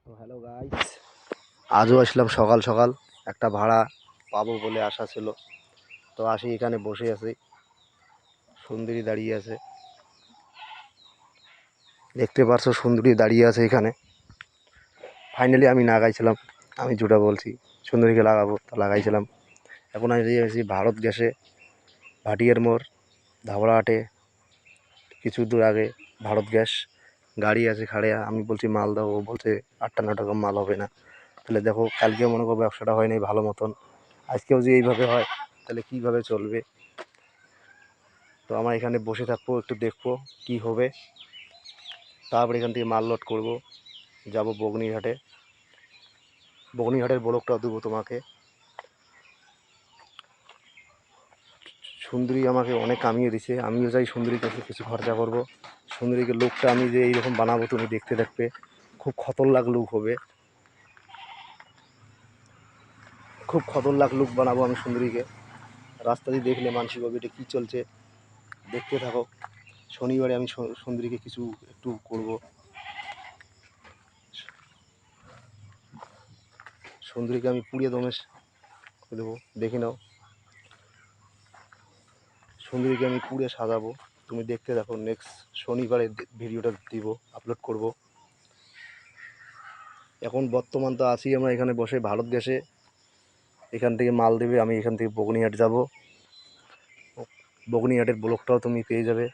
তো hello guys, আজও আসলাম সকাল সকাল। একটা ভাড়া পাবো বলে আশা ছিল, তো আসি এখানে বসে আছি। সুন্দরী দাঁড়িয়ে আছে, দেখতে পারছো সুন্দরী দাঁড়িয়ে আছে এখানে। ফাইনালি আমি লাগাইছিলাম, আমি যেটা বলছি সুন্দরীকে লাগাবো তা লাগাইছিলাম। এখন আমি এসেছি ভারত গ্যাসে, ভাটিয়ার মোড়, ধাবড়াহাটে। কিছু দূর আগে ভারত গ্যাস গাড়ি আছে খাড়িয়া। আমি বলছি মাল দাও, ও বলছে 8-9 টাকা মাল হবে না। তাহলে দেখো, কালকে মনে করো ব্যবসাটা হয়নি ভালো মতন, আজকেও যে এইভাবে হয় তাহলে কীভাবে চলবে। তো আমরা এখানে বসে থাকবো, একটু দেখবো কি হবে। তারপর এখান থেকে মাল লোড করবো, যাব বগনিঘাটে। বগনিঘাটের ব্লকটাও দেবো তোমাকে। সুন্দরী আমাকে অনেক কামিয়ে দিছে, আমিও চাই সুন্দরীর কাছে কিছু খরচা করব। সুন্দরীকে লুকটা আমি যে এইরকম বানাবো, তুমি দেখতে দেখবে খুব খতরনাক লুক হবে, খুব খতরনাক লুক বানাবো আমি সুন্দরীকে। রাস্তা দিয়ে দেখলে মানসিক হবে এটা কী চলছে, দেখতে থাকো। শনিবারে আমি সুন্দরীকে কিছু একটু করব। সুন্দরীকে আমি পুড়িয়ে দমে করে দেবো, দেখে নাও। সুন্দরীকে আমি পুড়ে সাজাবো, তুমি দেখতে দেখো। নেক্সট শনিবারে ভিডিওটা দিব, আপলোড করব। এখন বর্তমান তো আছি আমরা এখানে বসে ভারত গ্যাসে। এখান থেকে মাল দেবে, আমি এখান থেকে বগনিহাট যাব। বগনিহাটের ব্লকটাও তুমি পেয়ে যাবে।